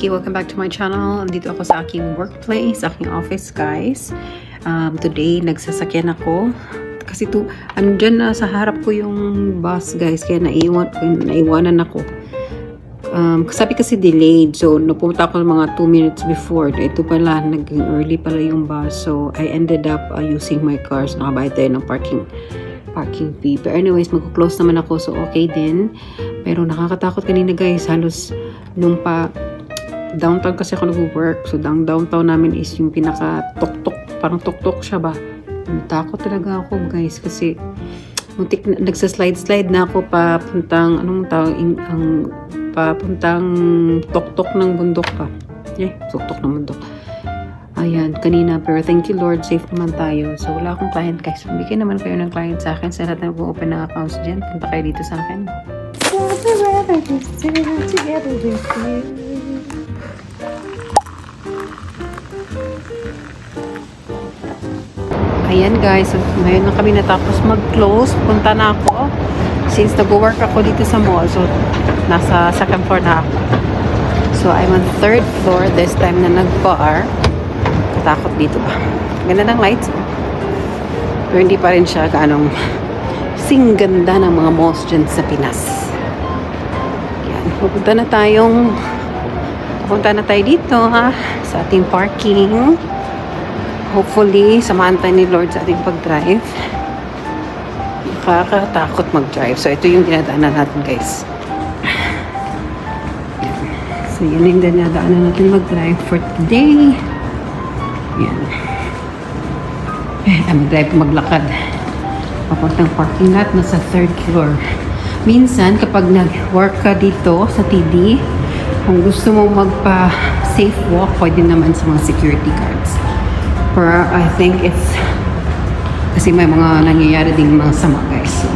Okay, welcome back to my channel. Dito ako sa aking workplace, aking office, guys. Today, nagsasakyan ako. Kasi andyan na sa harap ko yung bus, guys. Kaya naiwanan ako. Sabi kasi delayed. So, napunta ako mga 2 minutes before. Ito pala, naging early pala yung bus. So, I ended up using my car. So, nakabayad tayo ng parking fee. But anyways, mag-close naman ako. So, okay din. Pero nakakatakot kanina, guys. Halos nung downtown kasi ako nag-work. So, downtown namin is yung pinaka-tok-tok. Parang tok-tok siya ba? Takot talaga ako, guys. Kasi nagsaslide na ako papuntang, papuntang tok-tok ng bundok pa. Tok-tok ng bundok. Ayan, kanina. Pero thank you, Lord. Safe naman tayo. So, wala akong client, guys. Bigyan naman kayo ng client sa akin. Sa lahat na mag-open ng accounts dyan. Punta kayo dito sa akin. Together with you. Ayan, guys. So, ngayon na kami natapos mag-close. Punta na ako. Since nag-work ako dito sa mall. So, nasa second floor na ako. So, I'm on third floor. This time na nag-bar. Katakot dito ba? Ganda ng lights. Pero hindi pa rin siya gaanong ganda ng mga malls dyan sa Pinas. Yan. Pupunta na tayo dito, ha? Sa ating parking. Hopefully, samahan tayo ni Lord sa ating pag-drive. Nakakatakot mag-drive. So, ito yung dinadaanan natin, guys. So, yun yung dinadaanan natin mag-drive for today. Yan. Mag-drive, maglakad. Papuntang parking lot, nasa third floor. Minsan, kapag nag-work ka dito sa TD, kung gusto mo magpa-safe walk, pwede naman sa mga security guards. Pero I think it's kasi may mga nangyayari ding mga sama, guys. So,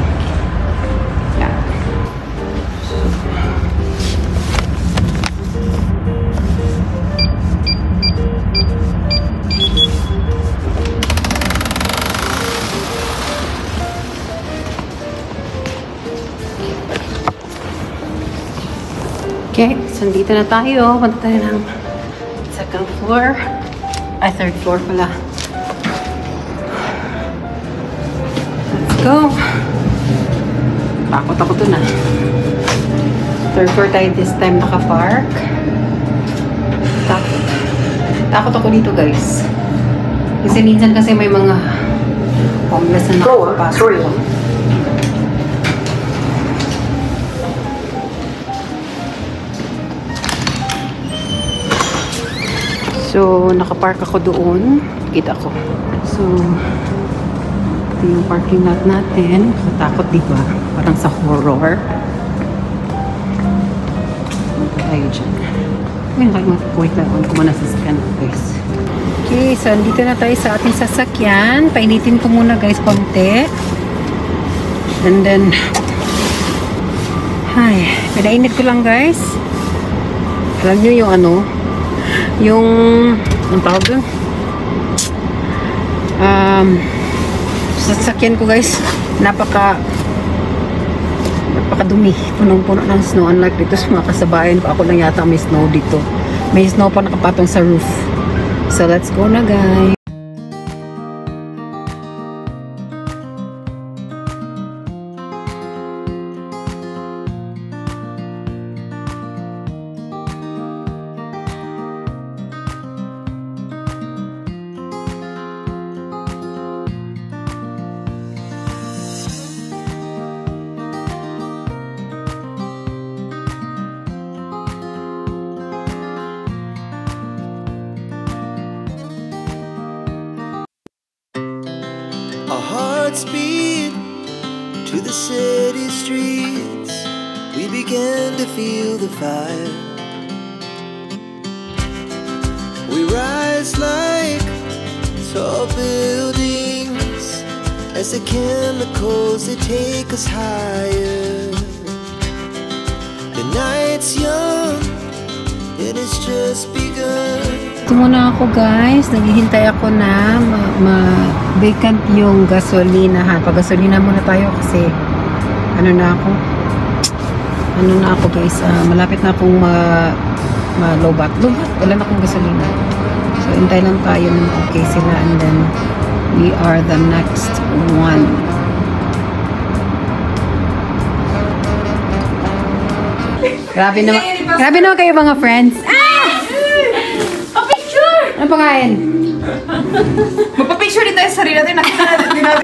yeah. Okay, so dito na tayo. Punta tayo ng second floor. Third floor pala. Let's go. Takot ako dun, ah. Third floor tayo this time naka-park. Takot ako dito, guys. Kasi minsan kasi may mga homeless na nakapasok. So, nakapark ako doon. Kita ko. So, ito yung parking lot natin. Nakatakot, diba? Parang sa horror. Punta tayo dyan. Wait lang. On ko muna sa scan, guys. Okay, so, dito na tayo sa ating sasakyan. Painitin ko muna, guys, konti. And then, pinainit ko lang, guys. Alam nyo yung ang tawag dun? Sasakyan ko, guys, napakadumi, punong-puno ng snow. Unlike dito sa mga kasabayan ko, ako lang yata may snow dito. May snow pa nakapatong sa roof. So let's go na, guys. Speed to the city streets, we began to feel the fire. We rise like tall buildings as the chemicals they take us higher. The night's young, it has just begun. Ito muna ako, guys. Naghihintay ako na ma-vacant yung gasolinahan. Pag-gasolina muna tayo kasi ano na ako guys. Malapit na akong Lobat. Wala na akong gasolina. So, hintay lang tayo ng okay sila and then we are the next one. Grabe naman kayo mga friends. Picture! Ano pakain? Magpa-picture dito yung sarili natin. Nakita natin.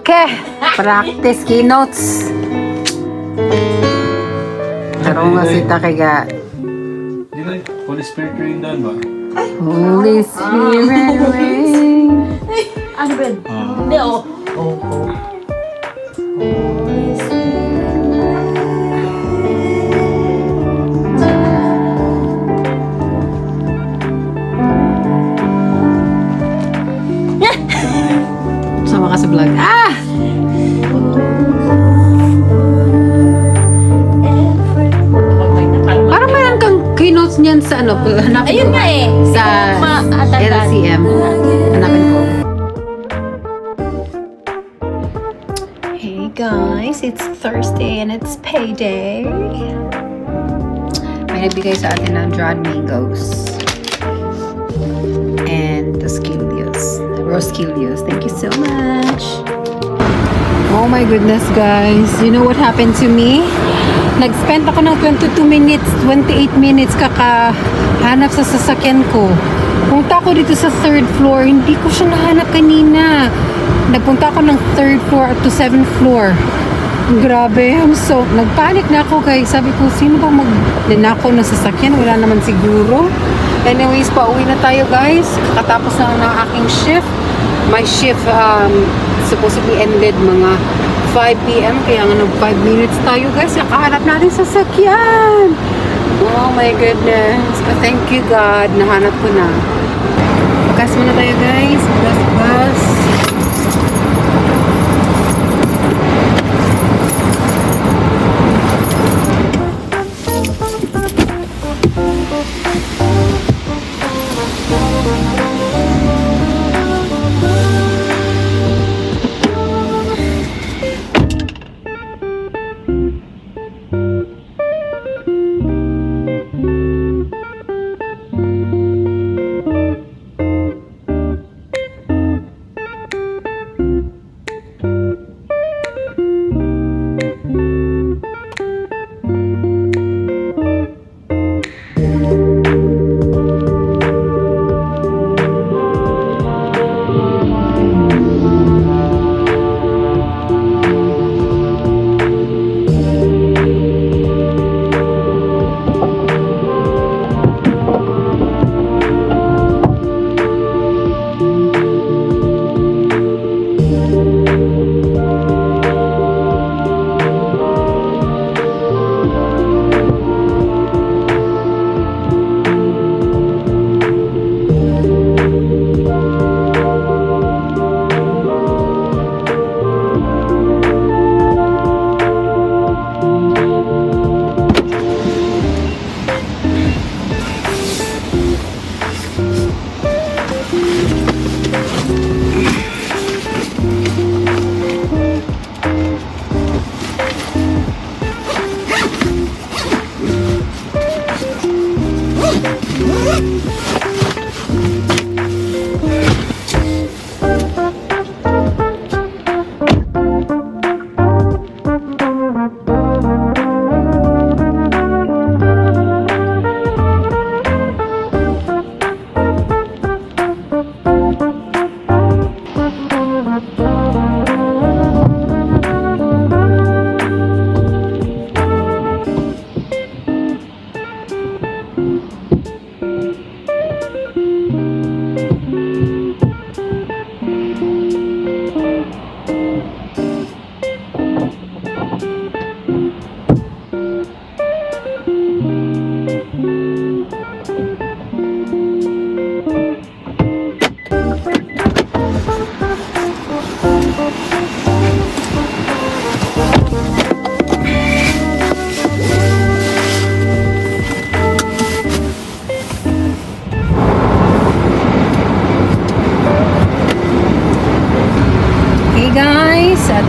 Okay. Practice keynotes. Tarong nga si Takiga. Di ba, Holy Spirit rain down ba? Holy Spirit rain. Ano ba? Hindi, oh. Sama ka sa vlog. Ah! Parang mayroon kang keynotes niyan sa ano? Hanapin Ayun ko. nga eh. Sa LCM. Hanapin ko. Hey guys, it's Thursday and it's payday. May nagbigay sa atin ng dried mangoes. And the Roskilios. Thank you so much. Oh my goodness, guys. You know what happened to me? Nag-spend ako ng 28 minutes kakahanap sa sasakyan ko. Punta ako dito sa 3rd floor. Hindi ko siya nahanap kanina. Nagpunta ako ng 3rd floor to 7th floor. Grabe. Nagpanic na ako, guys. Sabi ko, sino ba mag-ninakaw ng sasakyan? Wala naman siguro. Anyways, pauwi na tayo, guys. Kakatapos na ng aking shift. My shift supposedly ended mga 5 p.m. Kaya nga 5 minutes tayo, guys. Nakahanap natin sa sasakyan. Oh my goodness. But thank you, God. Nahanap ko na. Bagas muna tayo, guys. Bagas.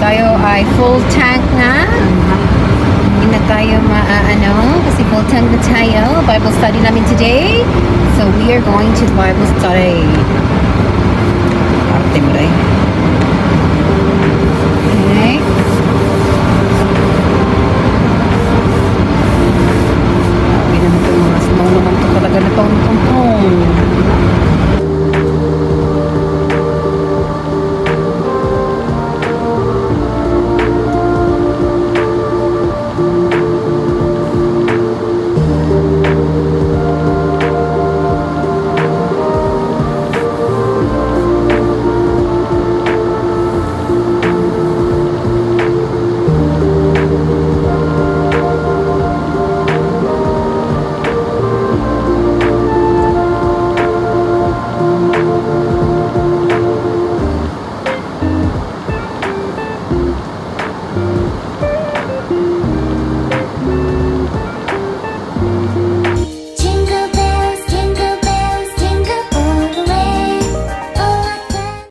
Tayo ay full tank na. na tayo kasi full time na tayo. Bible study namin today. So we are going to the Bible study. Arte mo rin.